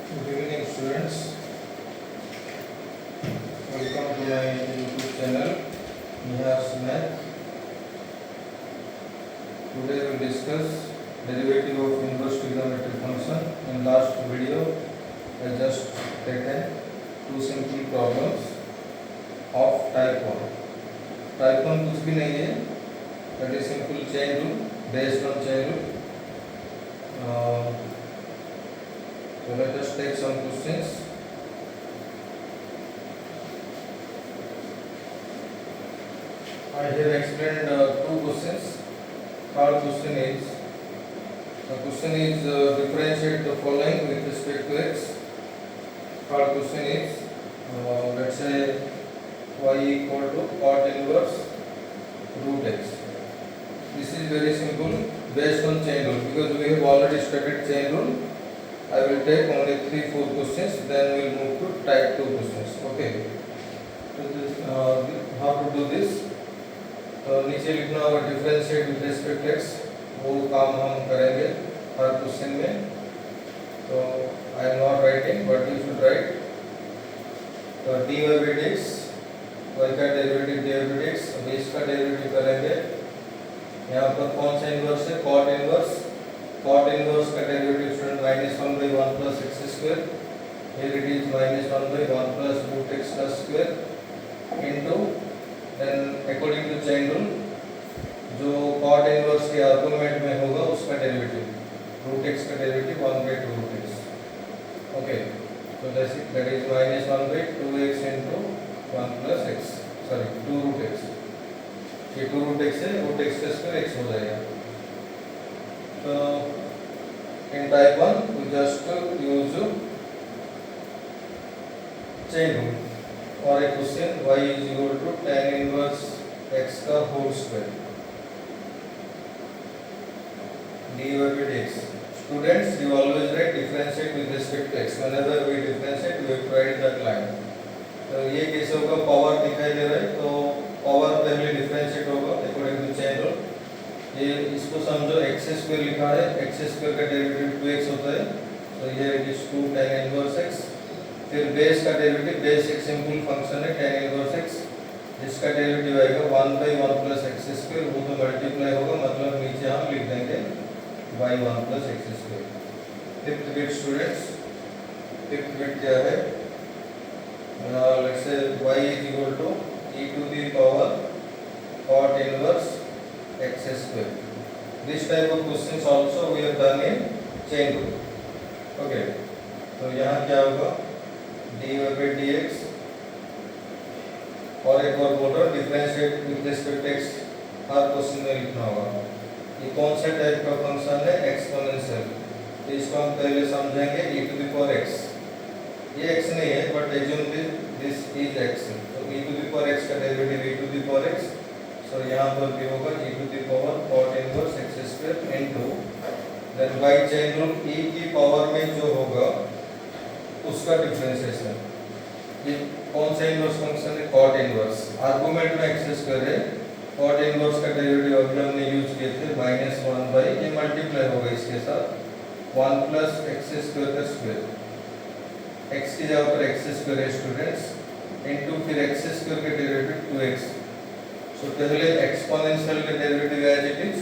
Good evening, students. Welcome to my YouTube channel, Nihar's Math. Today we will discuss derivative of inverse trigonometric function. In last video, I just taken two simple problems of type 1. Type 1 कुछ भी नहीं है, that is simple chain rule, based on chain rule. So let us take some questions. I have explained two questions. Third question is differentiate the following with respect to x. Third question is let's say y equal to cot inverse root x. This is very simple based on chain rule, because we have already studied chain rule. I will take only 3-4 questions, then we will move to type 2 questions. Okay. So this, how to do this? तो नीचे लिखना होगा differentiate with respect x, वो काम हम करेंगे हर question में. तो I am not writing but you should write. तो dy बाई dx, y का डेरिवेटिव dy बाई dx, अब इसका डेरिवेटिव करेंगे. यहाँ पर कौन सा इनवर्स है? cot inverse. cot इनवर्स का derivative student -1 by 1 plus x square. here it is -1 by 1 plus root x का square into, then according to chain rule जो cot इनवर्स के आर्गुमेंट में होगा उसका डेरिवेटिव, रूट x का derivative 1 by 2 root x. Okay, so that is -1 by 2x into 1 plus x, sorry 2 root x. ये 2 root x है, रूट x का स्क्वायर x हो जाएगा. तो in type 1 we just use chain rule. और एक question y is equal to tan inverse x का whole square dy by dx. Students, you always write differentiate with respect to x. Whenever we differentiate, we have to write that line. तो ये कैसे होगा? Power दिखाई दे रहा है, तो power पहले डिफरेंशिएट होगा अकॉर्डिंग टू चेन रूल. ये इसको समझो x स्क्वायर लिखा है, x स्क्वायर का डेरिवेटिव 2x होता है. तो ये it is 2 tan inverse x. फिर बेस का डेरिवेटिव, बेस एक सिंपल फंक्शन है tan इनवर्स x, जिसका डेरिवेटिव आएगा 1 बाई 1 प्लस x स्क्वायर. वो तो मल्टीप्लाई होगा, मतलब नीचे हम लिख देंगे by 1 plus x square. Fifth bit students, fifth bit क्या है? Let's say y is equal to e to the power cot inverse x square. This type of questions also we have done in chain rule. Okay, तो यहाँ क्या होगा? dy by dx. और एक और बोल रहा हूँ differentiate with respect x, her question में लिखना होगा. ये कौन से टाइप का फंक्शन है? एक्सपोनेंशियल. तो इसको हम पहले समझेंगे e to the power x. ये x नहीं है, but assume this is x. तो e to the power x का derivative e to the power x. So यहाँ पर भी होगा e to the power cot inverse x square into, then by chain rule e की power में जो होगा उसका डिफरेंशिएशन. ये कौन सा इनवर्स फंक्शन है? cot inverse. आर्गुमेंट में x स्क्वायर है, cot इनवर्स का डेरिवेटिव अभी हमने यूज किए थे -1 बाई, ये मल्टीप्लाई होगा इसके साथ 1 प्लस x स्क्वायर का स्क्वायर. x की जगह पर x स्क्वायर है स्टूडेंट्स, इनटू फिर x स्क्वायर का डेरिवेटिव 2x. सो पहले एक्सपोनेंशियल का डेरिवेटिव एज इट इज,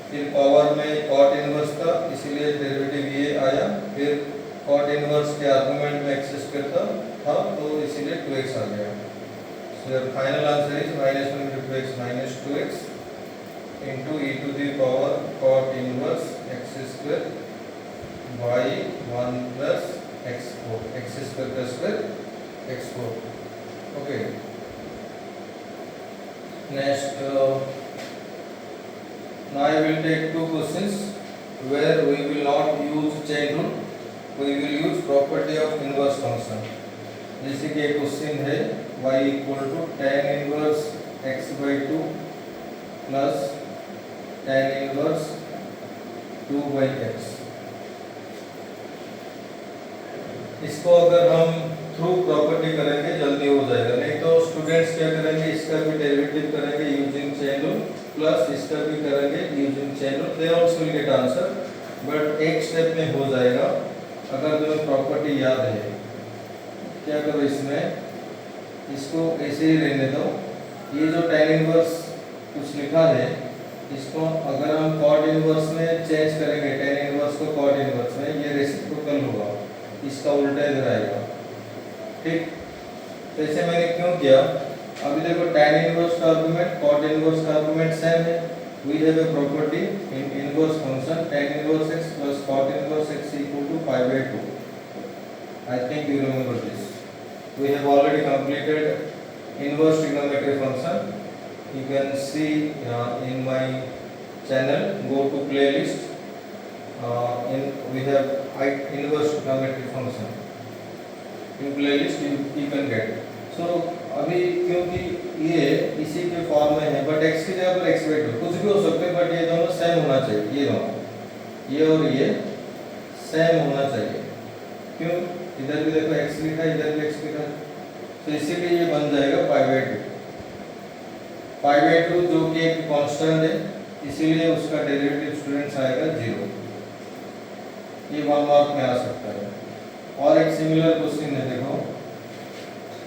फिर पावर में cot इनवर्स था, इसीलिए डेरिवेटिव ये आया. फिर cot इनवर्स के आर्गुमेंट में x स्क्वायर था, तो इसीलिए 2x आ गया. So your final answer is -1 into 2x minus 2x into e to the power cot inverse x square by 1 plus x4, x square plus square x4. Okay. Next, now I will take two questions where we will not use chain rule. We will use property of inverse function. जैसे कि एक question है y equal to tan inverse x by 2 plus tan inverse 2 by x. इसको अगर हम through property करेंगे जल्दी हो जाएगा, नहीं तो स्टूडेंट्स क्या करेंगे? इसका भी डेरिवेटिव करेंगे यूजिंग चेन रूल, प्लस इसका भी करेंगे using chain rule. They also will get answer, but एक स्टेप में हो जाएगा अगर तुम्हें प्रॉपर्टी याद है, क्या करो इसमें, इसको ऐसे ही रहने दो। ये जो tan इनवर्स कुछ लिखा है, इसको अगर हम cot इनवर्स में चेंज करेंगे, tan इनवर्स को cot इनवर्स में, ये रेसिप्रोकल होगा, इसका उल्टा इधर आएगा। ठीक, तो ऐसे मैंने क्यों किया, अभी देखो tan इनवर्स का आर्गुमेंट cot इनवर्स का आर्गुमेंट सेम है। We have a property in inverse function tan inverse x plus cot inverse x equal to pi by 2. I think you remember this. We have already completed inverse trigonometry function. You can see in my channel. Go to playlist. We have inverse trigonometry function. In playlist you can get. So अभी क्योंकि ये इसी के form में है, but x की जगह पर x बाई 2 कुछ भी हो सकते हैं, बट ये दोनों सेम होना चाहिए। ये दोनों, ये और ये सेम होना चाहिए। क्यों, इधर भी देखो x लिखा है, इधर भी x लिखा है, तो इसीलिए ये बन जाएगा पाई बाई 2। पाई बाई 2 जो कि एक कांस्टेंट है, इसीलिए उसका डेरिवेटिव स्टूडेंट्स आएगा 0। ये 1 मार्क में आ सकता है। और एक सिमिलर क्वेश्चन है, देखो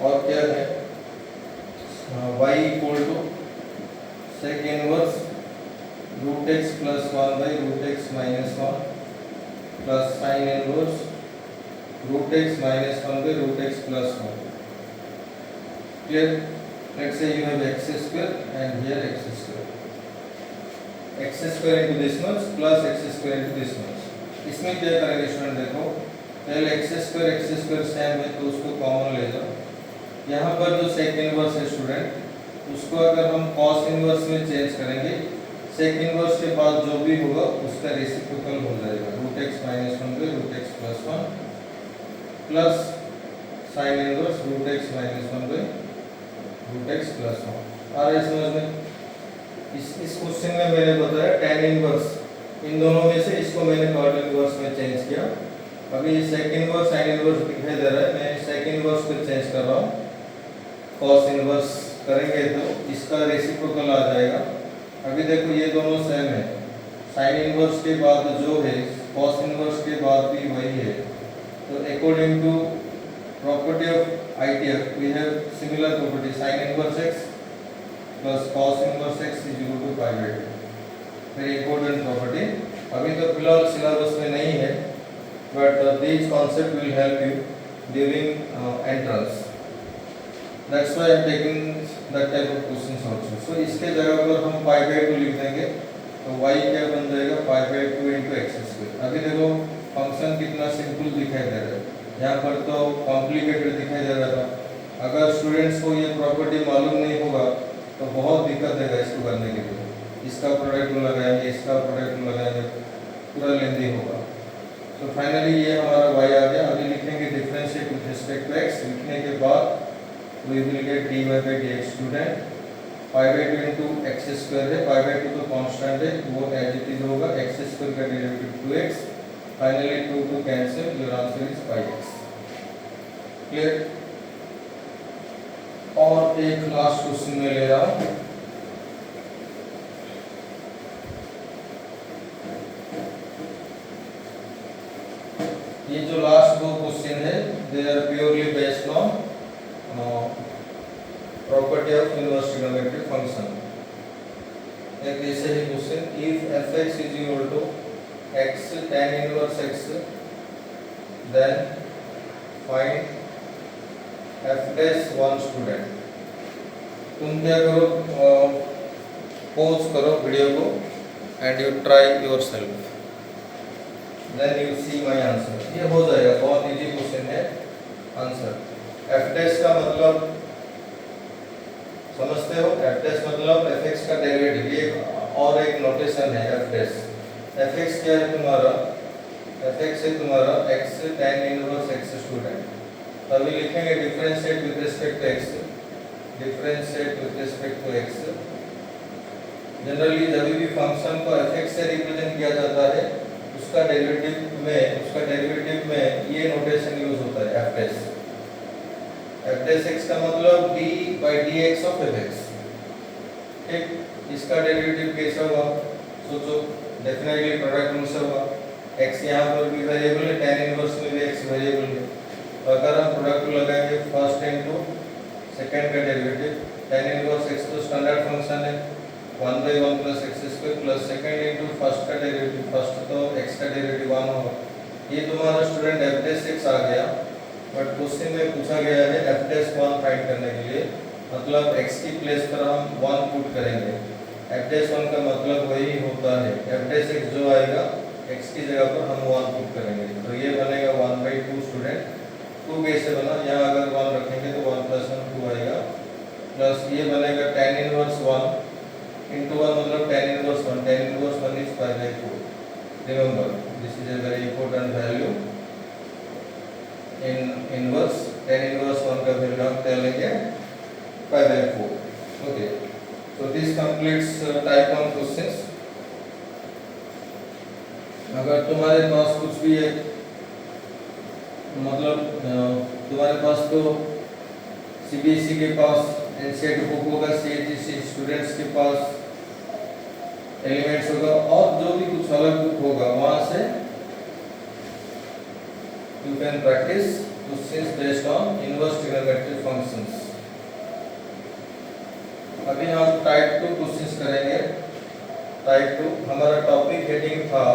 और क्या है, y equal to sec inverse root x plus 1 by root x minus 1 plus sine inverse root x minus 1 by root x plus 1। Clear? Let's say you have x square and here x square, x square into this much plus x square into this much. इसमें क्या करेंगे student, देखो पहले x square same है तो उसको common ले जाओ। यहाँ पर जो सेक इनवर्स है स्टूडेंट, उसको अगर हम कॉस इनवर्स में चेंज करेंगे, सेक इनवर्स के बाद जो भी होगा उसका रेसिप्रोकल हो जाएगा, root x minus 1 by root x plus 1 plus sine inverse root x minus 1 by root x plus 1। आ रहा है समझ में? इस क्वेश्चन में मैंने बताया tan इनवर्स, इन दोनों में से इसको मैंने cot इनवर्स में चेंज किया। अभी सेक इनवर्स साइन इनवर्स दिखाई दे रहा है, मैं सेक इनवर्स को चेंज कर रहा हूँ, कॉस इनवर्स करेंगे तो इसका रेसिप्रोकल आ जाएगा। अभी देखो ये दोनों सेम है, साइन इनवर्स के बाद जो है कॉस इनवर्स के बाद भी वही है, तो according to property of ITF we have similar property, sine inverse x plus cos inverse x is equal to pi by 2। Very important property, अभी तो फिलहाल सिलेबस में नहीं है, but this concept will help you during entrance. That's why I am taking that type of questions also. So इसके जगह पर हम पाई बाई 2 लिख देंगे, तो y क्या बन जाएगा, पाई बाई 2 इंटू एक्स स्क्वायर। अभी देखो फंक्शन कितना सिंपल दिखाई दे रहा है, यहाँ पर तो कॉम्प्लिकेटेड दिखाई दे रहा था। अगर स्टूडेंट्स को ये प्रॉपर्टी मालूम नहीं होगा तो बहुत दिक्कत देगा इसको करने के लिए। इसका प्रोडक्ट लगाएंगे, इसका प्रोडक्ट लगाएंगे, पूरा लेंदी होगा। तो फाइनली ये हमारा y आ गया। अभी लिखेंगे differentiate with respect to x, लिखने के बाद we will get dy by dx student, pi by 2 into x square है, पाई बाई 2 तो कांस्टेंट है, वो एज इट इज होगा, एक्स स्क्वायर का derivative 2x, finally 2 to cancel, your answer is pi x। Clear? और एक लास्ट क्वेश्चन में ले रहा हूँ, ये जो लास्ट दो क्वेश्चन है they are purely based on property of inverse trigonometric function. एक ऐसे ही question, if fx is equal to x tan inverse x, then find f dash 1 student. तुम क्या करो, पॉज करो वीडियो को and you try yourself, then you see my answer. ये हो जाएगा, बहुत इजी क्वेश्चन है। आंसर f dash का मतलब समझते हो, f dash मतलब fx का डेरिवेटिव, ये और एक नोटेशन है f dash। fx क्या है तुम्हारा, fx है तुम्हारा x tan inverse x student. तभी लिखेंगे differentiate with respect to x, differentiate with respect to x। Generally जब भी फंक्शन को fx से रिप्रेजेंट किया जाता है, उसका डेरिवेटिव में ये नोटेशन यूज होता है f dash। f dash x का मतलब d by dx of fx। ठीक, इसका डेरिवेटिव कैसे होगा सोचो, डेफिनेटली प्रोडक्ट रूल से होगा। x यहाँ पर भी वेरिएबल है, tan इनवर्स में भी सेकेंड का डेरिवेटिव tan इनवर्स x तो स्टैंडर्ड फंक्शन है 1/1 plus x square plus second into first का डेरिवेटिव, फर्स्ट तो x का डेरिवेटिव 1 होगा। ये तुम्हारा स्टूडेंट f डैश x आ गया, बट क्वेश्चन में पूछा गया है f डैश 1 फाइंड करने के लिए, मतलब x की प्लेस पर हम 1 पुट करेंगे। f डैश 1 का मतलब वही होता है f डैश x जो आएगा x की जगह पर हम 1 पुट करेंगे, तो ये बनेगा 1/2 स्टूडेंट। 2 कैसे बना, यहाँ अगर 1 रखेंगे तो 1 + 1 2 आएगा, प्लस ये बनेगा tan इनवर्स 1 इंटू 1 मतलब tan inverse 1, tan inverse 1 is 5/4। Remember this is a very important value in inverse. tan inverse 1 का वैल्यू हम क्या लेंगे 5/4। Okay, so this completes type 1 questions। अगर तुम्हारे पास कुछ भी है, मतलब तुम्हारे पास तो सीबीएसई के पास एनसीईआरटी बुक होगा, सीएचईसी स्टूडेंट्स के पास एलिमेंट्स होगा, और जो भी कुछ अलग बुक होगा वहां से you can practice questions based on inverse trigonometric functions. अभी हम टाइप 2 क्वेश्चंस करेंगे। टाइप 2 हमारा टॉपिक हेडिंग था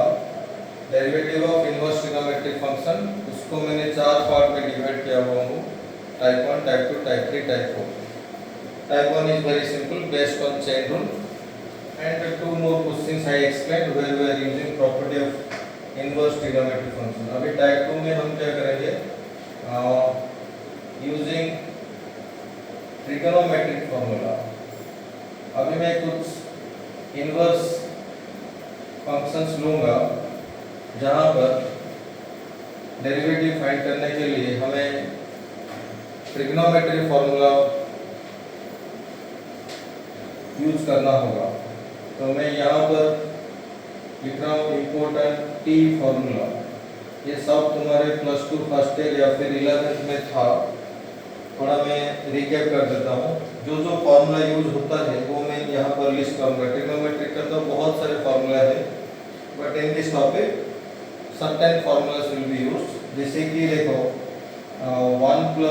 derivative of inverse trigonometric function, उसको मैंने 4 पार्ट में डिवाइड किया हुआ हूँ, type 1, type 2, type 3, type 4। Type 1 is very simple based on chain rule, and 2 more questions I explained where we are using property of inverse trigonometric function। अभी type 2 में हम क्या करेंगे, यूजिंग ट्रिगोनोमेट्रिक फॉर्मूला। अभी मैं कुछ इनवर्स फंक्शंस लूंगा जहां पर डेरिवेटिव फाइंड करने के लिए हमें ट्रिगोनोमेट्रिक फॉर्मूला यूज करना होगा। तो मैं यहाँ पर लिख रहा हूँ इम्पोर्टेंट टी फॉर्मूला। ये सब तुम्हारे +2 फर्स्ट ईयर या फिर 11th में था, थोड़ा मैं रिकैप कर देता हूँ। जो जो फॉर्मूला यूज होता है वो मैं यहाँ पर लिस्ट करूँगा। ट्रिग्नोमेट्रिक का तो बहुत सारे फॉर्मूला है, but in this topic certain formulas will be used. जैसे कि देखो 1 +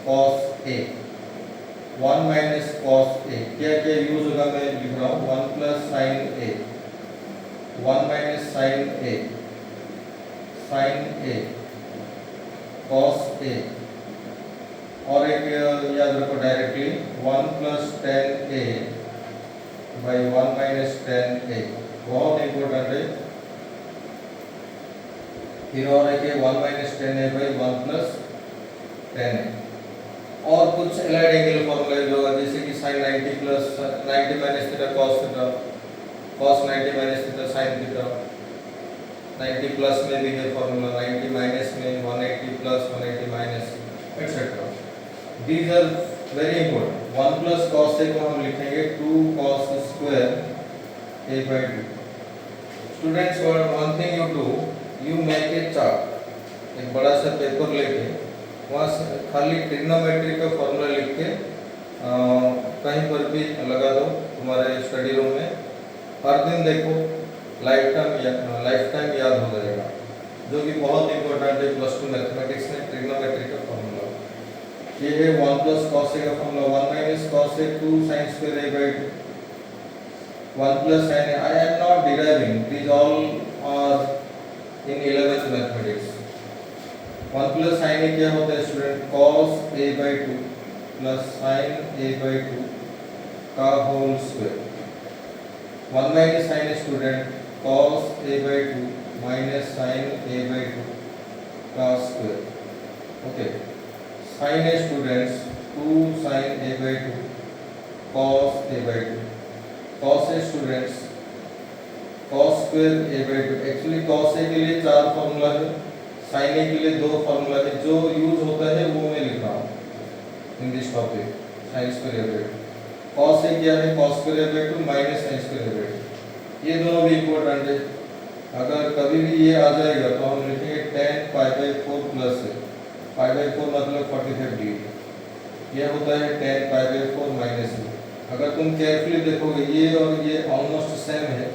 cos a, 1 - cos a, क्या क्या यूज होगा मैं लिख रहा हूँ। 1 + sin a, 1 - sin a, sin a, cos a, और एक याद रखो directly 1 + tan a by 1 - tan a, बहुत इंपॉर्टेंट है। फिर और एक 1 - tan a by 1 + tan a, और कुछ एलाइड एंगल फॉर्मूला यूज होगा, जैसे कि sin 90 + 90 - theta cos theta, cos 90 - theta sin theta. 90 plus में भी है फॉर्मूला, 90 माइनस में 180 plus 180 minus etcetera. These are very important। 1 + cos a को हम लिखेंगे 2 cos square a by 2। Students, one thing you do, you make a chart, एक बड़ा सा पेपर लेके वहाँ से खाली ट्रिग्नोमेट्री का फॉर्मूला लिख के कहीं पर भी लगा दो तुम्हारे स्टडी रूम में। हर दिन देखो, लाइफ टाइम याद हो जाएगा, जो कि बहुत इंपॉर्टेंट है +2 मैथमेटिक्स में ट्रिग्नोमेट्री का फॉर्मूला। ये है 1 + cos a का formula, 1 - cos a 2 sin square a by 2, 1 + sin a। I am not deriving, these all are in 11th mathematics। 1 + sin a क्या होता है student, cos a by 2 plus sin a by 2 का whole square. 1 - sin a student cos a by 2 minus sin a by 2 का square. Okay, sin a students 2 sin a by 2 cos a by 2, cos a students cos square a by 2। Actually cos a के लिए 4 formula है, sin a के लिए 2 formula है। जो use होता है वो मैं लिख रहा हूँ in this topic, sin square a by 2। cos a क्या है, cos square a by 2 minus sin square a by 2। ये दोनों भी इम्पोर्टेंट है। अगर कभी भी ये आ जाएगा तो हम लिखेंगे tan π/4 प्लस है, π/4 मतलब 45 डिग्री। ये होता है tan π/4 माइनस है। अगर तुम केयरफुली देखोगे ये और ये ऑलमोस्ट सेम है,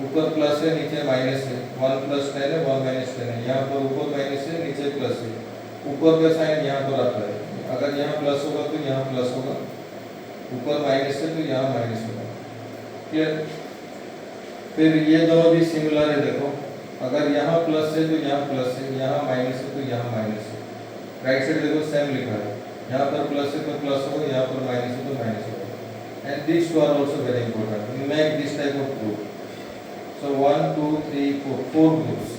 ऊपर प्लस है नीचे माइनस है, 1 + tan है 1 - tan है। यहाँ पर ऊपर माइनस है नीचे प्लस है, ऊपर का साइन यहाँ पर आता है। अगर अगर यहाँ प्लस होगा तो यहाँ प्लस होगा, ऊपर माइनस है तो यहाँ माइनस होगा। क्लियर? फिर ये दोनों भी सिमिलर है, देखो अगर यहाँ प्लस है तो यहाँ प्लस है, यहाँ माइनस है तो यहाँ माइनस है। राइट साइड देखो सेम लिखा है, यहाँ पर प्लस है तो प्लस होगा, यहाँ पर माइनस है तो माइनस होगा। And this two are also very important, we make this type of group. So 1 2 3 4 4 groups.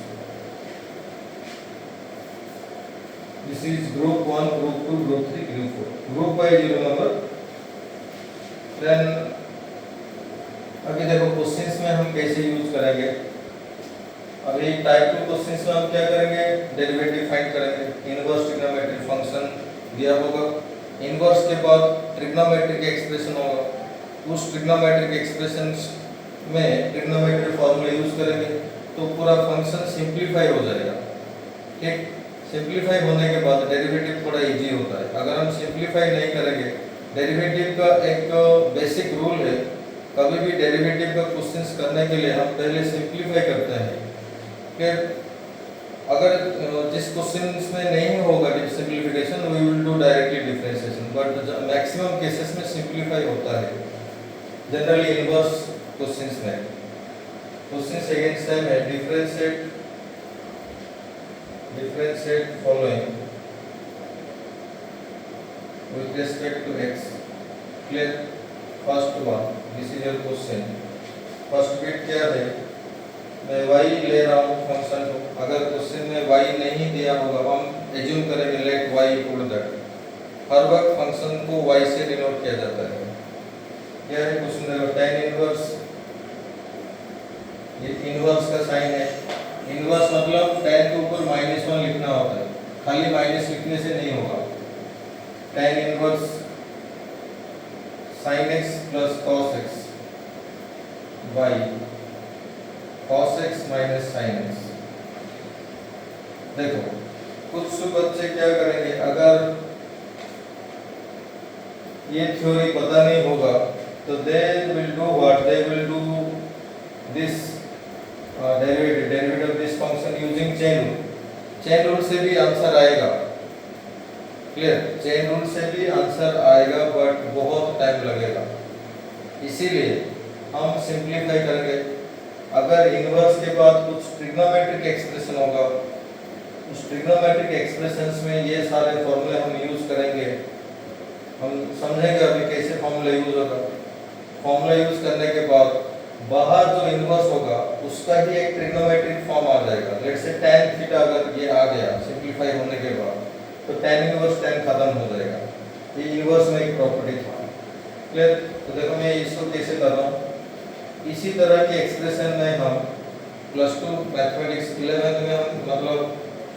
This is group 1, group 2, group 3, group 4. Group wise you remember. Then अभी देखो क्वेश्चंस में हम कैसे यूज करेंगे। अभी टाइप 2 क्वेश्चंस में हम क्या करेंगे, डेरिवेटिव फाइंड करेंगे। इनवर्स ट्रिग्नोमेट्रिक फंक्शन दिया होगा, इनवर्स के बाद ट्रिग्नोमेट्रिक एक्सप्रेशन होगा, उस ट्रिग्नोमेट्रिक एक्सप्रेशन में ट्रिग्नोमेट्रिक फॉर्मूला यूज करेंगे तो पूरा फंक्शन सिंप्लीफाई हो जाएगा। ठीक, सिंप्लीफाई होने के बाद डेरिवेटिव थोड़ा इजी होता है। अगर हम सिंप्लीफाई नहीं करेंगे, डेरिवेटिव का एक बेसिक रूल है, कभी भी डेरिवेटिव का क्वेश्चंस करने के लिए हम पहले सिंप्लीफाई करते हैं। फिर अगर जिस क्वेश्चंस में नहीं होगा simplification, we will do directly differentiation, but maximum cases में सिंप्लीफाई होता है जनरली इनवर्स क्वेश्चंस में। क्वेश्चंस अगेन सेम है, differentiate following with respect to x. Clear? First one, this is your question. First bit क्या है, मैं y ले रहा हूँ फंक्शन को। अगर क्वेश्चन में y नहीं दिया होगा, हम एज्यूम करेंगे लेट y इक्वल दैट। हर वक्त फंक्शन को y से डिनोट किया जाता है। क्या है क्वेश्चन देखो, tan इनवर्स, ये इनवर्स का साइन है। इनवर्स मतलब tan के ऊपर -1 लिखना होता है, खाली माइनस लिखने से नहीं होगा। tan inverse sin x plus cos x by cos x minus sin x। देखो कुछ बच्चे क्या करेंगे, अगर ये थ्योरी पता नहीं होगा तो they will do what, they will do this derivative of this function using chain rule। chain rule से भी आंसर आएगा। क्लियर? chain rule से भी आंसर आएगा बट बहुत टाइम लगेगा, इसीलिए हम सिंप्लीफाई करेंगे। अगर इनवर्स के बाद कुछ ट्रिग्नोमेट्रिक एक्सप्रेशन होगा, उस ट्रिग्नोमेट्रिक एक्सप्रेशंस में ये सारे फॉर्मूले हम यूज करेंगे। हम समझेंगे अभी कैसे फॉर्मूला यूज होगा। फॉर्मूला यूज करने के बाद बाहर जो इनवर्स होगा उसका ही एक ट्रिग्नोमेट्रिक फॉर्म आ जाएगा। लेट्स से tan थीटा अगर ये आ गया सिंप्लीफाई होने के बाद, तो tan इनवर्स tan खत्म हो जाएगा। ये इनवर्स में एक प्रॉपर्टी था। क्लियर? तो देखो मैं इसको कैसे कर रहा हूँ, इसी तरह के एक्सप्रेशन में हम +2 मैथमेटिक्स 11th में हम मतलब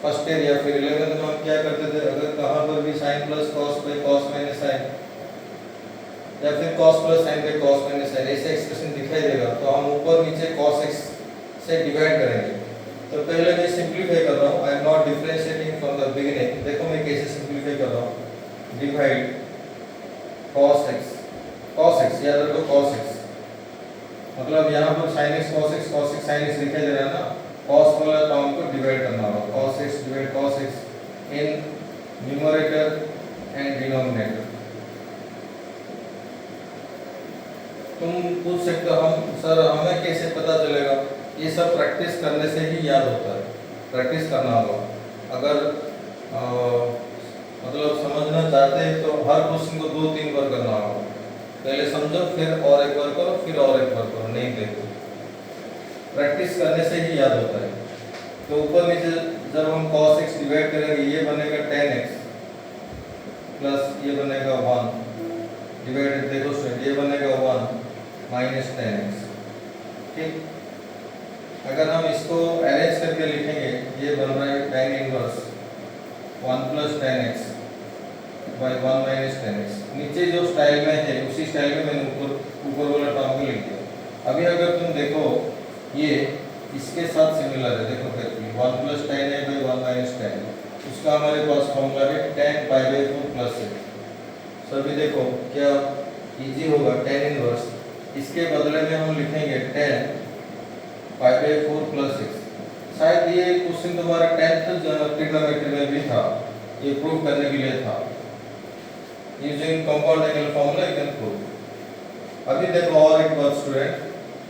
फर्स्ट ईयर या फिर 11th में हम क्या करते थे, अगर कहाँ पर भी sin plus cos by cos minus sin या फिर cos plus sin by cos minus sin ऐसे एक्सप्रेशन दिखाई देगा तो हम ऊपर नीचे cos x से डिवाइड करेंगे। तो पहले मैं सिंप्लीफाई कर रहा हूँ, I am not differentiating from the beginning. देखो मैं कैसे सिंप्लीफाई कर रहा हूँ, डिवाइड cos x याद रखो cos x मतलब यहाँ पर sin x cos x sin x दिखाई दे रहा है ना, cos वाला टर्म को डिवाइड करना होगा, cos x divide cos x in numerator and denominator. तुम पूछ सकते हो हम सर हमें कैसे पता चलेगा, ये सब प्रैक्टिस करने से ही याद होता है, प्रैक्टिस करना होगा। अगर मतलब समझना चाहते हैं तो हर क्वेश्चन को 2-3 बार करना होगा, पहले समझो फिर और एक बार करो फिर और एक बार करो, नहीं देखो प्रैक्टिस करने से ही याद होता है। तो ऊपर नीचे जब हम cos x डिवाइड करेंगे ये बनेगा tan x प्लस ये बनेगा 1 डिवाइडेड, देखो स्टूडेंट ये बनेगा 1 माइनस tan x। ठीक, अगर हम इसको अरेंज करके लिखेंगे ये बन रहा है tan inverse 1 plus tan x by 1 minus tan x। नीचे जो स्टाइल में है उसी स्टाइल में मैंने ऊपर वाला टर्म को लिख दिया। अभी अगर तुम देखो ये इसके साथ सिमिलर है, देखो करके 1 plus tan a by 1 minus tan, उसका हमारे पास फॉर्मूला है tan pi by 4 plus x। सभी देखो क्या इजी होगा, tan इनवर्स इसके बदले में हम लिखेंगे tan pi by 4 plus x। शायद ये क्वेश्चन तुम्हारा 10th ट्रिग्नोमेट्री में भी था, ये प्रूव करने के लिए था। Using compound angle formula you can prove. अभी देखो और एक बार स्टूडेंट,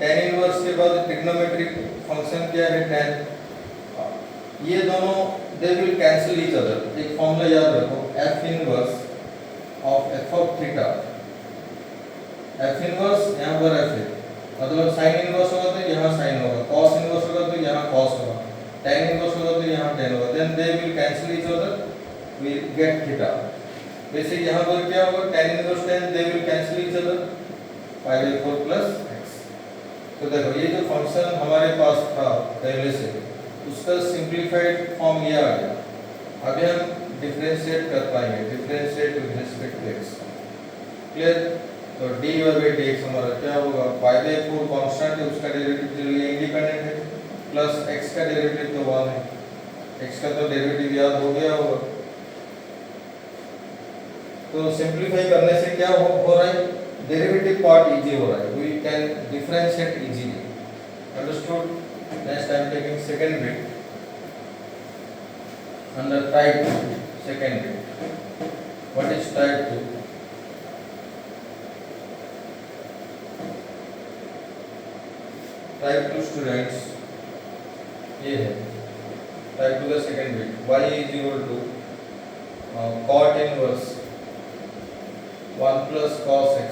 tan इनवर्स के बाद ट्रिग्नोमेट्रिक फंक्शन क्या है tan, ये दोनों दे विल कैंसिल ईच अदर। एक फॉर्मूला याद रखो, f inverse of f of theta, f inverse यहाँ पर f है, मतलब sin इनवर्स होगा तो यहाँ sin होगा, cos इनवर्स होगा तो यहाँ cos होगा, tan इनवर्स होगा तो यहाँ tan होगा, then they will cancel each other, we get theta. वैसे यहाँ पर क्या होगा, tan inverse tan they will cancel each other, π/4 plus x। तो देखो ये जो फंक्शन हमारे पास था पहले से, उसका सिंपलीफाइड फॉर्म ये आ गया। अभी हम डिफरेंशिएट कर पाएंगे, differentiate with respect to x। Clear? तो dy/dx हमारा क्या होगा, π/4 कांस्टेंट है, उसका डेरिवेटिव इंडिपेंडेंट है, प्लस x का डेरिवेटिव तो 1 है, x का तो डेरिवेटिव याद हो गया होगा। तो सिंपलीफाई करने से क्या हो रहा है, डेरिवेटिव पार्ट इजी हो रहा है, we can differentiate easily. Understood? Next I am taking second bit under type 2, second bit. What is type 2? Type 2 students, ये है type 2 का second bit, y is equal to cot inverse 1 plus cos x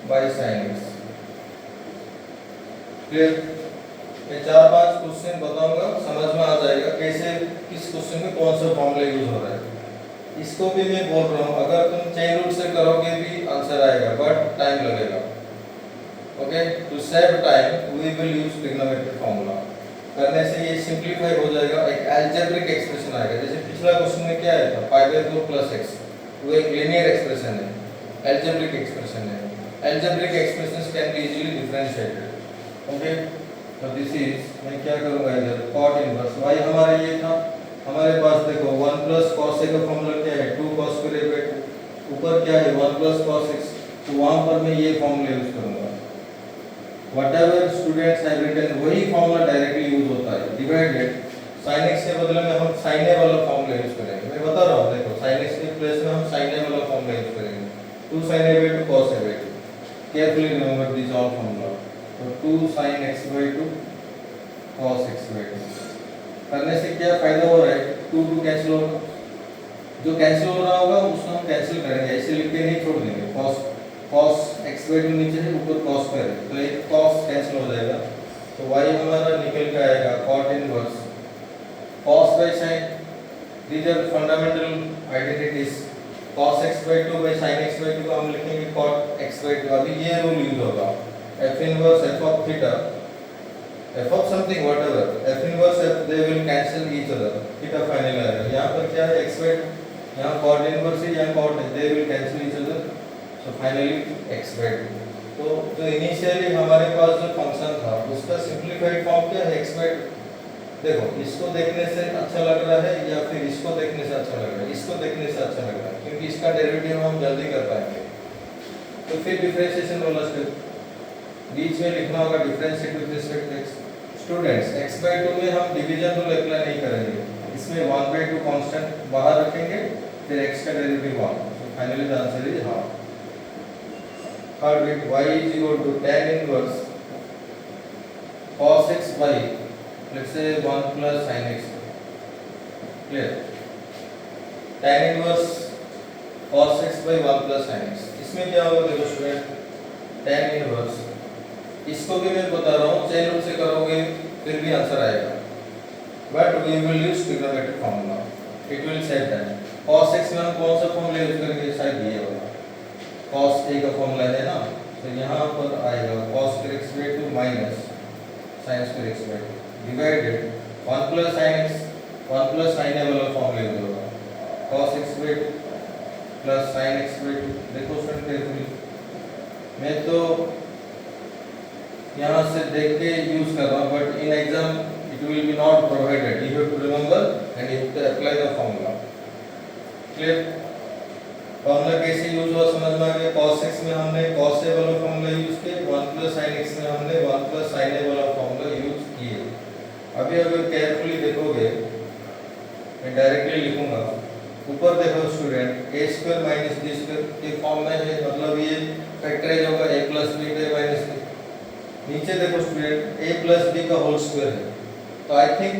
by sin x। Clear? मैं 4-5 question बताऊंगा, समझ में आ जाएगा कैसे किस क्वेश्चन में कौन सा फॉर्मूला यूज हो रहा है। इसको भी मैं बोल रहा हूँ, अगर तुम चेन रूट से करोगे भी आंसर आएगा, बट टाइम लगेगा। Okay, to save time we will use trigonometric formula. करने से ये सिंपलीफाई हो जाएगा, एक अलजेब्रिक एक्सप्रेशन आएगा। जैसे पिछला क्वेश्चन में क्या आया था, π/4 प्लस x, वो एक लीनियर एक्सप्रेशन है, अलजेब्रिक एक्सप्रेशन है। Algebraic expressions can be easily differentiated. Okay, तो दिस इज, मैं क्या करूंगा इधर cot इनवर्स y हमारा ये था, हमारे पास देखो 1 प्लस cos a का फॉर्मूला क्या है, 2 cos square a/2, ऊपर क्या है 1 प्लस cos x, तो वहां पर मैं ये फॉर्मूला यूज करूंगा। व्हाटएवर स्टूडेंट्स हैव रिटन वही फॉर्मूला डायरेक्टली यूज होता है। डिवाइडेड sin x के बदले में हम sin a वाला फॉर्मूला यूज करेंगे। मैं बता रहा हूं, देखो sin x के प्लेस में हम sin a वाला फॉर्मूला यूज करेंगे, 2 sin a/2 cos a/2। Carefully remember this all formula. तो 2 sin x/2 cos x/2 करने से क्या फायदा हो रहा है, 2 कैंसिल होगा, जो कैंसिल हो रहा होगा उसको हम कैंसिल करेंगे, ऐसे लिख के नहीं छोड़ देंगे। cos x/2 नीचे है, ऊपर cos स्क्वायर है, तो एक cos कैंसिल हो जाएगा, तो y हमारा निकल के आएगा cot inverse cos by sin। these are fundamental identities। cos x/2 by sin x/2 को हम लिखेंगे cot x/2। अभी ये रूल यूज होगा, f inverse f of theta, f of something whatever, f inverse f they will cancel each other, theta final आएगा। यहाँ पर क्या है x/2, यहाँ cot inverse है, यहाँ cot है, they will cancel each other, so finally x/2। तो जो इनिशियली हमारे पास जो फंक्शन था उसका सिंपलीफाइड फॉर्म क्या है, x/2। देखो, इसको देखने से अच्छा लग रहा है या फिर इसको देखने से अच्छा लग रहा है, इसको देखने से अच्छा लग रहा है, क्योंकि इसका डेरिवेटिव हम जल्दी कर पाएंगे। तो फिर डिफरेंशिएशन वाला स्टेप बीच में लिखना होगा, differentiate with respect to x। Students, x/2 में हम डिवीजन रूल अप्लाई नहीं करेंगे, इसमें 1/2 कांस्टेंट बाहर रखेंगे, फिर x का डेरिवेटिव 1। तो फाइनली द आंसर इज हां। Third bit, y is equal to tan inverse cos x by, let's say 1 plus sin x। clear? tan inverse cos x by 1 plus sin x, इसमें क्या होगा देखो student, tan inverse, इसको भी मैं बता रहा हूँ, चेन रूल से करोगे फिर भी आंसर आएगा, but we will use trigonometric formula, it will save that. cos x में हम कौन सा फॉर्मूला यूज करेंगे, शायद ये वाला cos a का फॉर्मूला है ना, तो यहाँ पर आएगा cos square x/2 minus sin square x/2 divided 1 plus sin x, 1 plus sin a वाला फॉर्मूला यूज होगा, cos x/2 plus sin x/2। देखो स्टूडेंट केयरफुली, मैं तो यहाँ से देख के यूज कर रहा हूँ, but in exam it will be not provided, you have to remember and you have to apply the formula. Clear? Formula कैसे यूज हुआ समझ में आ गया। cos x में हमने cos a वाला फॉर्मूला यूज किया, 1 plus sin x में हमने 1 plus sin a वाला फॉर्मूला यूज किए। अभी अगर केयरफुली देखोगे, मैं डायरेक्टली लिखूंगा ऊपर देखो student a square minus b square के फॉर्म में है, मतलब ये फैक्टराइज होगा a plus b by minus b. नीचे देखो स्टूडेंट a प्लस बी का होल स्क्वायर है, तो आई थिंक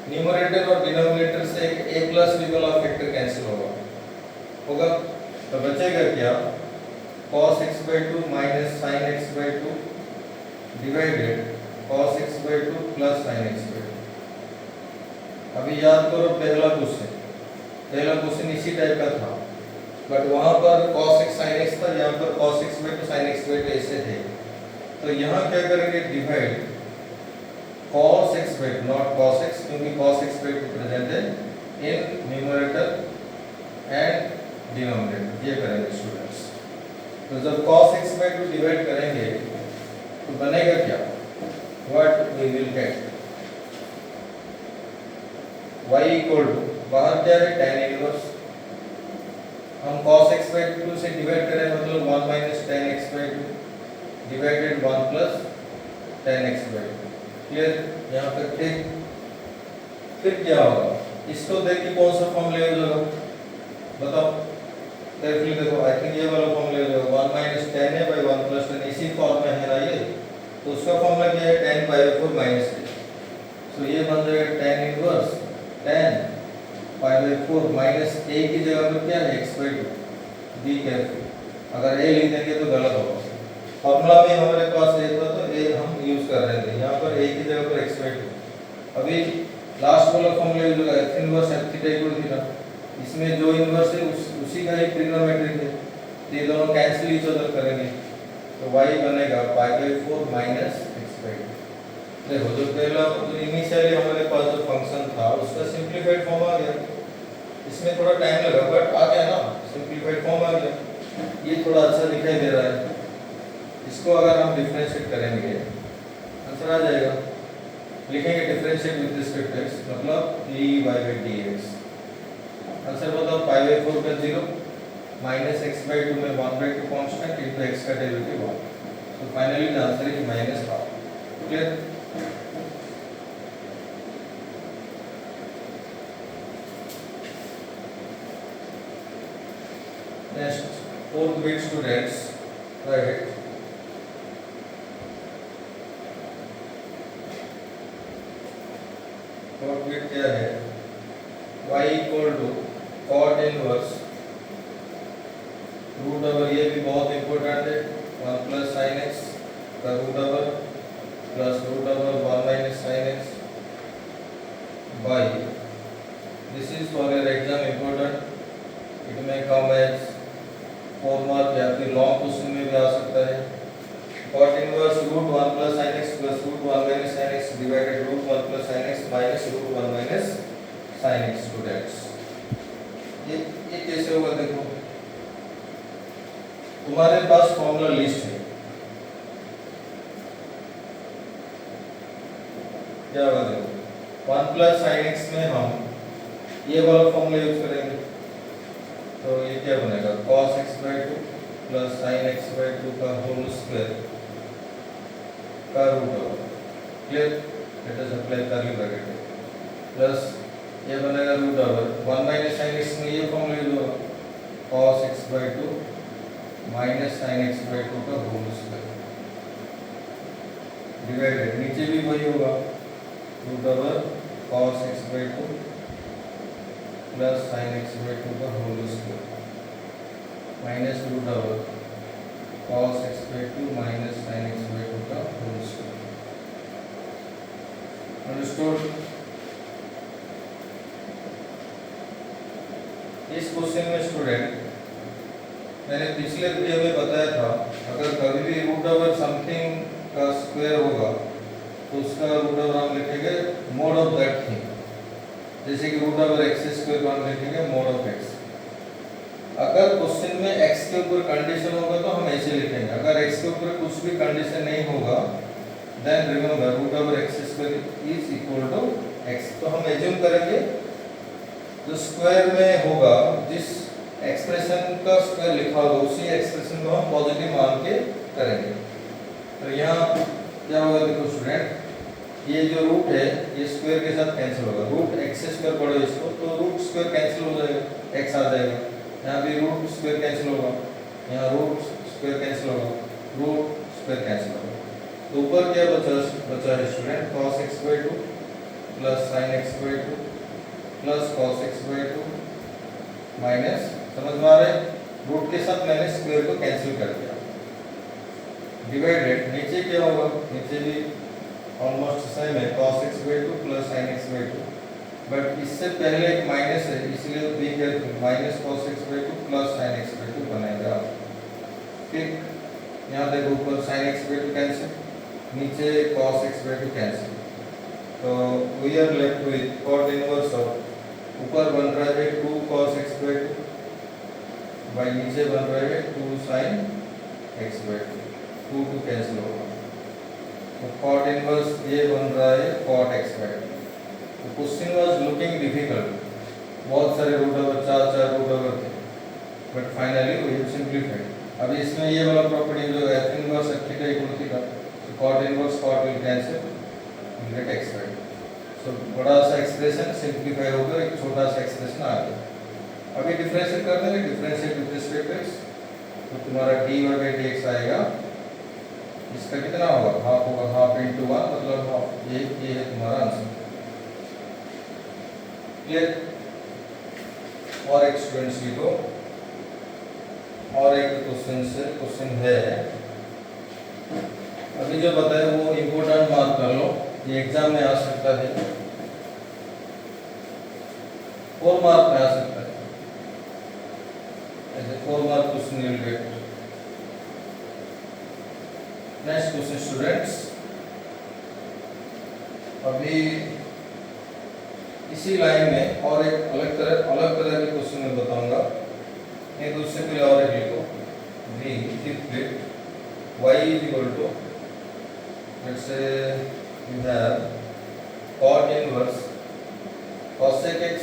न्यूमरेटर और डिनोमिनेटर से एक a प्लस बी वाला फैक्टर कैंसिल होगा, तो बचेगा क्या, cos x by 2 minus sin x by 2 divided cos x by 2 plus sin x by 2। अभी याद करो पहला क्वेश्चन इसी टाइप का था, बट वहां पर cos x sin x था, यहाँ पर cos x by 2 sin x by 2 ऐसे थे। तो यहाँ क्या करेंगे, divide cos x by 2 not cos x, क्योंकि cos x by 2 प्रेजेंट है इन न्यूमरेटर एंड डिनोमिनेटर, ये करेंगे स्टूडेंट्स। तो जब cos x by 2 डिवाइड करेंगे तो बनेगा क्या, what we will get, y equal to, बाहर क्या है tan इनवर्स, हम cos x by 2 से डिवाइड करें मतलब 1 minus tan x by 2 divided 1 plus tan x by 2। Clear, यहाँ तक ठीक। फिर क्या होगा, इसको देख के कौन सा फॉर्मूला यूज होगा बताओ, केयरफुली देखो, आई थिंक ये वाला फॉर्मूला यूज होगा, 1 minus tan a by 1 plus tan, इसी फॉर्म में है ना ये, तो उसका फॉर्मूला क्या है, tan pi by 4 minus a। सो ये बन जाएगा tan inverse tan pi by 4 minus a की जगह पर क्या है x बाई 2। बी केयरफुल, अगर a लिख देंगे तो गलत होगा, फॉर्मूला में हमारे पास a था तो a हम यूज कर रहे थे, यहाँ पर a की जगह पर x बाई 2। अभी लास्ट वाला फॉर्मूला यूज होगा f inverse f theta equal theta, इसमें जो इनवर्स है उसी का ही ट्रिग्नोमेट्रिक है, तो ये दोनों कैंसिल ईच अदर करेंगे, तो y बनेगा pi by 4 minus x by 2। देखो जो पहला जो इनिशियली हमारे पास जो फंक्शन था उसका सिंपलीफाइड फॉर्म आ गया, इसमें थोड़ा टाइम लगा बट आ गया ना, सिंपलीफाइड फॉर्म आ गया, ये थोड़ा अच्छा दिखाई दे रहा है। इसको अगर हम डिफरेंशिएट करेंगे आंसर आ जाएगा, लिखेंगे differentiate with respect to x मतलब dy by dx। आंसर बताओ, पाई बाई 4 का 0 माइनस x by 2 में 1 by 2 कांस्टेंट इनटू x का डेरिवेटिव 1, तो finally the answer is minus half. Clear, next fourth bit students, right, fourth bit क्या है, y equal to cot inverse root over, ये भी बहुत important है, 1 प्लस sin x का root over plus root over 1 minus sin x by, this is for your exam important, it may come as 4 mark या फिर long question में भी आ सकता है। cot inverse root 1 plus sin x plus root 1 minus sin x divided root 1 plus sin x minus root 1 minus sin x students, ये कैसे होगा, देखो तुम्हारे पास फॉर्मूला लिस्ट है, क्या होगा देखो 1 प्लस sin x में हम ये वाला फॉर्मूला यूज करेंगे, तो ये क्या बनेगा, cos x by 2 plus sin x by 2 का होल स्क्वायर का root over. Clear, let us apply curly bracket plus ये बनेगा root over 1 minus sin x में ये फॉर्मूला यूज होगा, cos x by 2 minus sin x by 2 का whole square divided, नीचे भी वही होगा root over cos x by 2 plus sin x by 2 का whole square minus root over cos x by 2 minus sin x by 2 का whole square. Understood, इस question में student मैंने पिछले वीडियो में बताया था, अगर कभी भी रूट ओवर समथिंग का स्क्वायर होगा तो उसका रूट ओवर हम लिखेंगे मोड ऑफ दैट थिंग, जैसे कि रूट ओवर x स्क्वायर को हम लिखेंगे मोड ऑफ x। अगर क्वेश्चन में x के ऊपर कंडीशन होगा तो हम ऐसे लिखेंगे, अगर x के ऊपर कुछ भी कंडीशन नहीं होगा then remember root over x square is equal to x। तो हम एज्यूम करेंगे जो स्क्वायर में होगा, जिस एक्सप्रेशन का स्क्वायर लिखा होगा उसी एक्सप्रेशन को हम पॉजिटिव मान के करेंगे। तो यहाँ क्या होगा देखो स्टूडेंट, ये जो रूट है ये स्क्वायर के साथ कैंसिल होगा, रूट एक्स स्क्वायर पढ़ो इसको तो रूट स्क्वायर कैंसिल हो जाएगा, एक्स आ जाएगा, यहाँ भी रूट स्क्वायर कैंसिल होगा, यहाँ रूट स्क्वायर कैंसिल होगा, रूट स्क्वायर कैंसिल होगा। तो ऊपर क्या बचा है student, cos x by 2 plus sin x by 2 plus cos x by 2 minus, समझ में आ रहा है, रूट के साथ मैंने स्क्वायर को कैंसिल कर दिया, डिवाइडेड, नीचे क्या होगा, नीचे भी ऑलमोस्ट सेम है, cos x by 2 plus sin x by 2, but इससे पहले एक माइनस है इसलिए be careful, minus cos x by 2 plus sin x by 2 बनेगा। ठीक, यहाँ देखो ऊपर sin x by 2 कैंसिल, नीचे cos x by 2 कैंसिल, तो we are left with cot inverse of, ऊपर बन रहा है 2 cos x by 2 बाई नीचे बन रहा है 2 sin x by 2, 2 कैंसिल होगा, तो cot इनवर्स ये बन रहा है cot x by 2। तो क्वेश्चन वाज लुकिंग डिफिकल्ट, बहुत सारे रूट ओवर, चार रूट ओवर थे, but finally we have simplified. अब इसमें ये वाला प्रॉपर्टी जो f inverse theta equal theta, तो cot inverse cot will cancel, will get x by 2। So बड़ा सा एक्सप्रेशन सिंप्लीफाई होकर एक छोटा सा एक्सप्रेशन आ गया। अभी डिफरेंशिएट कर देंगे, differentiate with respect to x, तो तुम्हारा dy/dx आएगा, इसका कितना होगा, हाफ होगा, हाफ इंटू 1 मतलब हाफ, ये है तुम्हारा आंसर। क्लियर, और एक स्टूडेंट्स लिखो, और एक क्वेश्चन है, अभी जो बताया वो इम्पोर्टेंट मार्क कर लो, ये एग्जाम में आ सकता है, 4 मार्क में आ सकता है, ऐसे 4 mark question will get. Next question students, अभी इसी लाइन में और एक अलग तरह के क्वेश्चन मैं बताऊंगा, नहीं तो उससे पहले और एक लिखो, v if y is equal to, let's say you have cot inverse cosec x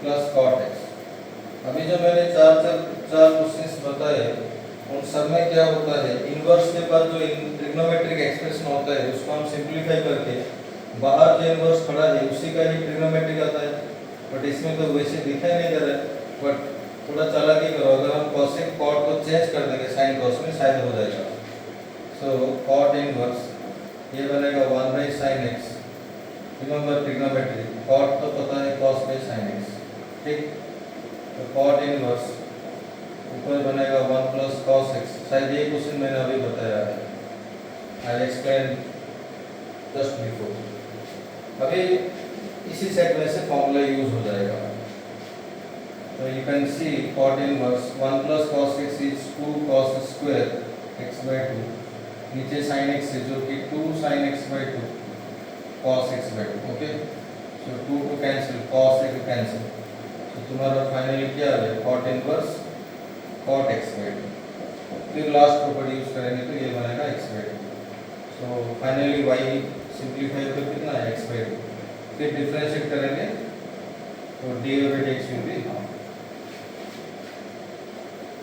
plus cot x। अभी जो मैंने चार क्वेश्चंस बताए उन सब में क्या होता है, इनवर्स के बाद जो ट्रिग्नोमेट्रिक एक्सप्रेशन होता है उसको हम सिंप्लीफाई करके बाहर जो इनवर्स खड़ा है उसी का ही ट्रिग्नोमेट्रिक आता है, बट इसमें तो वैसे दिखाई नहीं दे रहा है, बट थोड़ा चालाकी करो, अगर हम cosec cot को चेंज कर देंगे sin cos में शायद हो जाएगा। सो cot इनवर्स ये बनेगा 1 by sin x, remember trigonometry, cot तो पता है cos by sin x, ठीक, तो cot इनवर्स ऊपर बनेगा 1 plus cos x, शायद ये क्वेश्चन मैंने अभी बताया है, आई एक्सप्लेन जस्ट बिफोर। अभी इसी सेट में से फॉर्मूला यूज हो जाएगा, तो you can see cot inverse 1 plus cos x is 2 cos square x by 2, नीचे sin x है जो कि 2 sin x by 2 cos x by 2, okay, so 2 to cancel, cos x cancel, तो तुम्हारा फाइनली क्या आ गया, cot inverse cot x by 2, फिर last property use करेंगे तो ये बनेगा x by 2, so finally y simplify होकर कितना है x by 2, फिर डिफरेंशिएट करेंगे तो dy/dx will be half.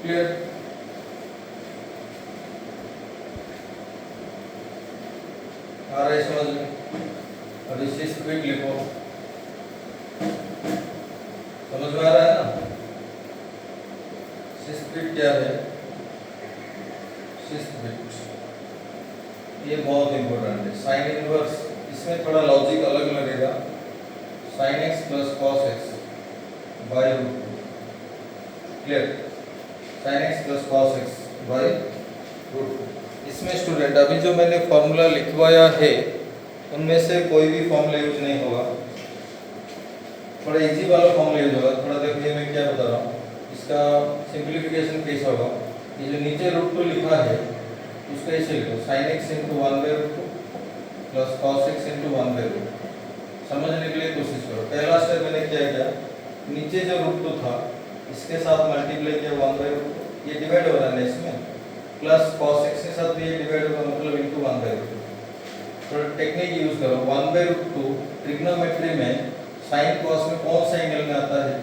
Clear, आ रहा है समझ में? अब इसे स्क्विड लिखो, समझ में आ रहा है ना? स्क्विड क्या है, स्क्विड ये बहुत इंपॉर्टेंट है, साइन इनवर्स, इसमें थोड़ा लॉजिक अलग लगेगा, sin x plus cos x by root 2, clear, sin x plus cos x by root 2। इसमें स्टूडेंट अभी जो मैंने फॉर्मूला लिखवाया है उनमें से कोई भी फॉर्मूला यूज नहीं होगा, थोड़ा इजी वाला फॉर्मूला यूज होगा। थोड़ा देखिए मैं क्या बता रहा हूँ, इसका सिंप्लीफिकेशन कैसा होगा, ये जो नीचे रूट 2 लिखा है उसका ऐसे लिखो, sin x into 1 by root 2 plus cos x into 1 by root 2। समझने के लिए कोशिश करो, पहला स्टेप मैंने क्या किया, नीचे जो रूट 2 था इसके साथ मल्टीप्लाई किया 1 by root 2, ये डिवाइड हो रहा है इसमें, प्लस cos x के साथ भी ये डिवाइड होगा मतलब into 1 by root 2। थोड़ा टेक्निक यूज करो, 1 by root 2 ट्रिग्नोमेट्री में sin cos में कौन सा एंगल में आता है,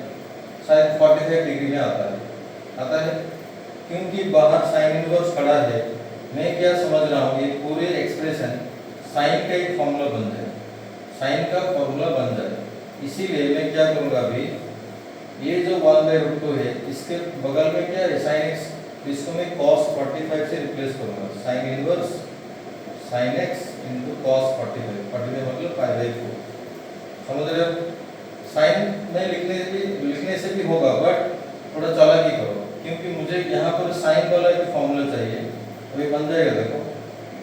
शायद 45 डिग्री में आता है, क्योंकि बाहर sin इनवर्स खड़ा है। मैं क्या समझ रहा हूँ, ये पूरे एक्सप्रेशन साइन का एक फॉर्मूला बन जाए, साइन का फॉर्मूला बन जाए। इसीलिए मैं क्या करूँगा अभी, ये जो 1/√2 है इसके बगल में क्या है sin x, इसको मैं cos 45 से रिप्लेस करूँगा, sin inverse sin x into cos 45, 45 मतलब π/4। समझ रहे हो? साइन में लिखने से भी होगा, बट थोड़ा चालाकी करो, क्योंकि मुझे यहाँ पर साइन वाला एक फॉर्मूला चाहिए। तो ये बन जाएगा, देखो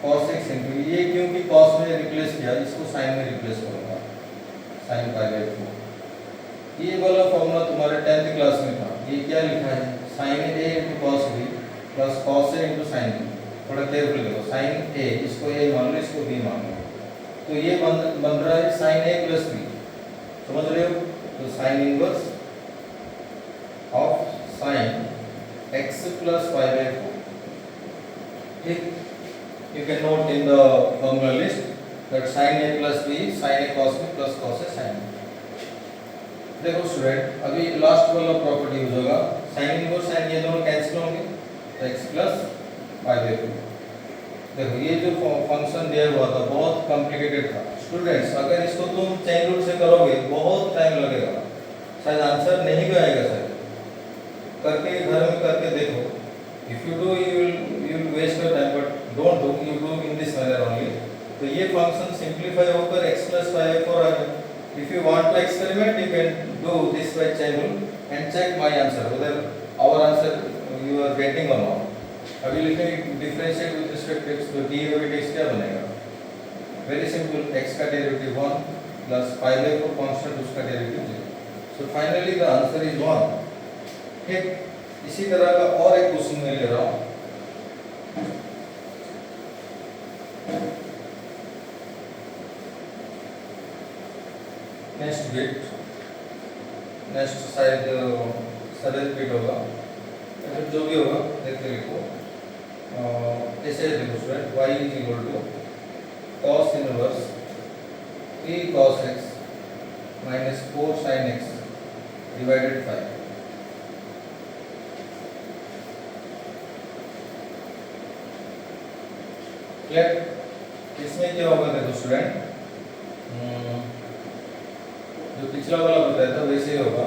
cos x इंटू ये, क्योंकि cos में रिप्लेस किया, इसको साइन में रिप्लेस करूँगा, sin π/4। ये वाला फॉर्मूला तुम्हारे 10th क्लास में था। ये क्या लिखा है, sin a into cos b plus cos a into sin b। थोड़ा केयरफुल देखो, sin a इसको a मान लो, इसको b मान लो, तो ये बन रहा है sin a प्लस b। समझ रहे हो? तो sin inverse of sin x plus π/4। ठीक, you can note in the formula list that sin a plus b sin a cos b plus cos a sin b। देखो student, अभी last वाला property use होगा, sin inverse sin, ये दोनों cancel होंगे, तो x plus π/4। देखो ये जो फंक्शन दिया हुआ था बहुत कॉम्प्लिकेटेड था स्टूडेंट्स, अगर इसको तुम चेन रूट से करोगे बहुत टाइम लगेगा, शायद आंसर नहीं भी आएगा। शायद करके घर में करके देखो, if you do you will waste your time, but don't do, you do in this manner only. तो ये फंक्शन सिंप्लीफाई होकर x प्लस π/4 आ गया। If you want to experiment, you can do this by chain rule and check my answer, whether our answer you are getting or not। अभी लिखेंगे differentiate with respect to x, तो derivative क्या बनेगा, very simple, x का derivative 1 plus π/4 constant, उसका derivative 0। So finally the answer is 1। ठीक, इसी तरह का और एक क्वेश्चन मैं ले रहा हूँ। नेक्स्ट बिट, नेक्स्ट शायद 7th बिट होगा, जो भी होगा देखते लिखो। ऐसे देखो student, y is equal to cos inverse 3 cos x minus 4 sin x divided 5। Clear? इसमें क्या होगा देखो स्टूडेंट, जो पिछला वाला बताया था वैसे ही होगा।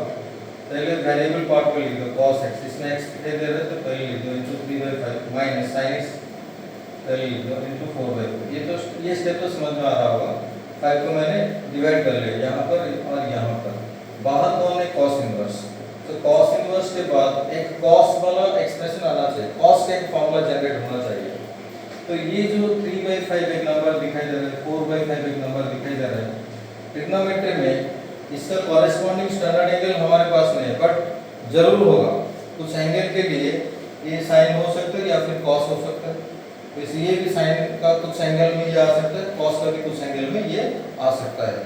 पहले वेरिएबल पार्ट को लिख दो cos x, इसमें x कितने दे रहे थे पहले लिख दो, इंटू 3/5 माइनस sin x पहले लिख दो, इंटू 4/4। ये स्टेप तो समझ में आ रहा होगा। 5 को मैंने डिवाइड कर लिया यहाँ पर और यहाँ पर, बाहर कौन है cos इनवर्स, तो cos इनवर्स के बाद एक cos वाला एक्सप्रेशन आना चाहिए, cos का एक फॉर्मूला जनरेट होना चाहिए। तो ये जो 3/5 एक नंबर दिखाई दे रहा है, 4/5 एक नंबर दिखाई दे रहा है, ट्रिग्नोमेट्री में इसका कॉरेस्पॉन्डिंग स्टैंडर्ड एंगल हमारे पास नहीं है, बट जरूर होगा। कुछ एंगल के लिए ये साइन हो सकता है या फिर कॉस हो सकता है, तो इसलिए भी साइन का कुछ एंगल में ये आ सकता है, कॉस का भी कुछ एंगल में ये आ सकता है।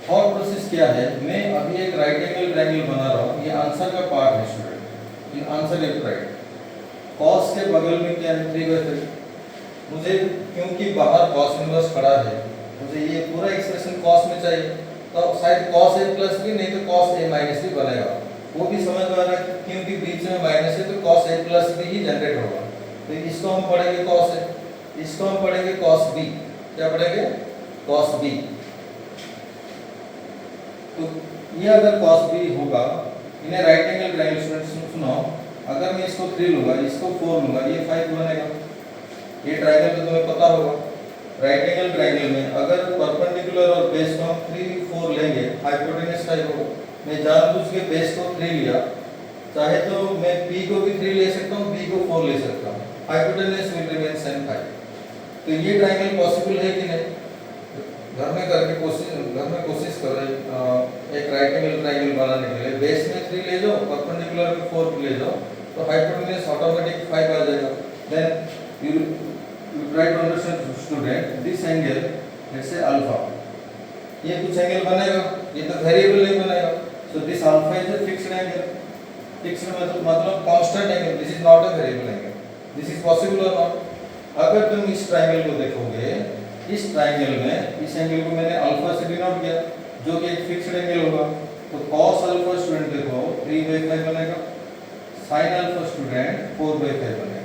थॉट प्रोसेस क्या है, मैं अभी एक राइट एंगल ट्रायंगल बना रहा हूँ, ये आंसर का पार्ट है स्टूडेंट, ये आंसर लेफ्ट राइट। कॉस के बगल में क्या है 3/3, मुझे क्योंकि बाहर कॉस इनवर्स खड़ा है, मुझे ये पूरा एक्सप्रेशन कॉस में चाहिए, तो शायद cos a प्लस भी नहीं तो cos a माइनस भी बनेगा। वो भी समझ में आ रहा है, क्योंकि बीच में माइनस है तो cos a प्लस भी ही जनरेट होगा। तो इसको हम पढ़ेंगे cos a, इसको हम पढ़ेंगे cos b। क्या पढ़ेंगे? cos b। तो ये अगर cos b होगा, इन्हें राइट एंगल ट्रायंगल स्टूडेंट सुनो, अगर मैं इसको 3 लूंगा, इसको 4 लूंगा, ये 5 बनेगा। ये ट्रायंगल तो तुम्हें पता होगा, राइट एंगल ट्रायंगल में अगर परपेंडिकुलर और बेस को हम 3, 4 लेंगे, हाइपोटेन्यूज टाइप होगा। मैं जानबूझ के बेस को 3 लिया, चाहे तो मैं p को भी 3 ले सकता हूँ, b को 4 ले सकता हूँ, हाइपोटेन्यूज विल रिमेन sin 5। तो ये ट्रायंगल पॉसिबल है कि नहीं? घर में कोशिश करो, एक राइट एंगल ट्रायंगल बनाने के लिए बेस में 3 ले जाओ, परपेंडिकुलर में 4 ले जाओ, तो हाइपोटेन्यूज ऑटोमेटिक 5 आ जाएगा। Then you try to understand student this angle, let's say alpha, ये कुछ एंगल बनेगा, ये तो वेरिएबल नहीं बनेगा। so this alpha is a fixed angle, fixed मतलब constant angle, this is not a variable angle, this is possible or not? अगर तुम इस ट्रायंगल को देखोगे, इस ट्रायंगल में इस एंगल को मैंने अल्फा से डिनोट किया, जो कि एक फिक्स्ड एंगल होगा, तो cos अल्फा स्टूडेंट देखो 3/5 बनेगा, sin अल्फा स्टूडेंट 4/5 बनेगा।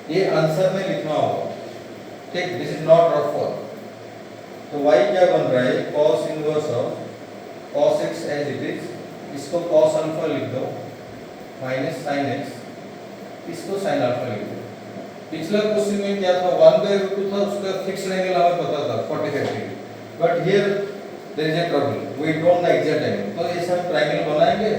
ये आंसर में लिखना होगा, ठीक, this is not rough form. तो y क्या बन रहा है, cos inverse of cos x as it is, इसको cos अल्फा लिख दो माइनस sin x, इसको sin अल्फा लिख दो। पिछला क्वेश्चन में क्या था, 1/√2 था, उसका फिक्स्ड एंगल हमें पता था 45 degree, but here there is a trouble, we don't know exact angle. तो ऐसे हम ट्रायंगल बनाएंगे,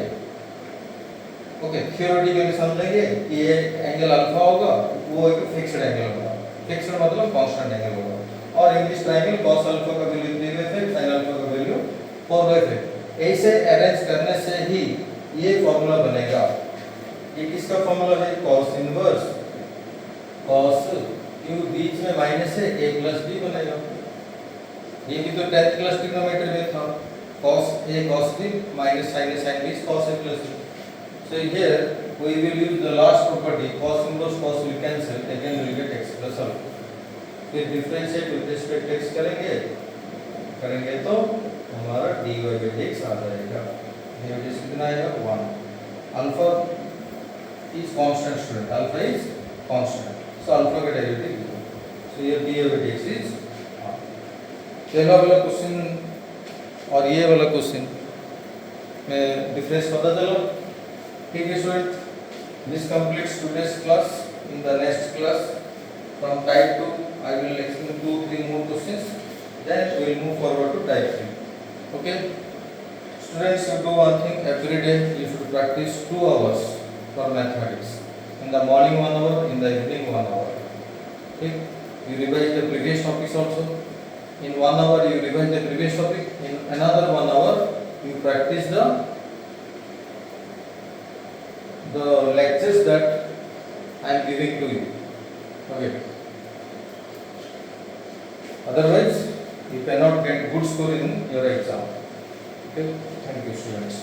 ओके, थ्योरेटिकली समझेंगे कि ये एंगल अल्फा होगा, वो एक फिक्स्ड एंगल होगा, फिक्स्ड मतलब कांस्टेंट एंगल होगा, और in this triangle cos alpha का वैल्यू 3/5, sin अल्फा का वैल्यू 4/5। ऐसे अरेंज करने से ही ये फार्मूला बनेगा। ये किसका फार्मूला है, cos इनवर्स cos, क्यों बीच में माइनस है, a प्लस b बनेगा। ये भी तो 10th क्लास ट्रिग्नोमेट्री में था, cos a cos b minus sin a sin b is cos a plus b. So here we will use the last property, cos inverse cos will cancel, again we will get x plus alpha। फिर differentiate with respect x करेंगे तो हमारा dy by dx आ जाएगा। dy by dx कितना आएगा, 1। Alpha is constant student, alpha is constant, so alpha का derivative, सो ये dy by dx is. पहला वाला क्वेश्चन और ये वाला क्वेश्चन में डिफरेंस पता चला, ठीक है student. This completes today's class. In the next class from type 2 I will explain 2-3 more questions, then we will move forward to type 3. Okay students, you do one thing, every day you should practice 2 hours for mathematics, in the morning 1 hour, in the evening 1 hour. Okay, you revise the previous topics also. In 1 hour you revise the previous topic, in another 1 hour you practice the lectures that I am giving to you. Okay, otherwise you cannot get good score in your exam. Okay, thank you students.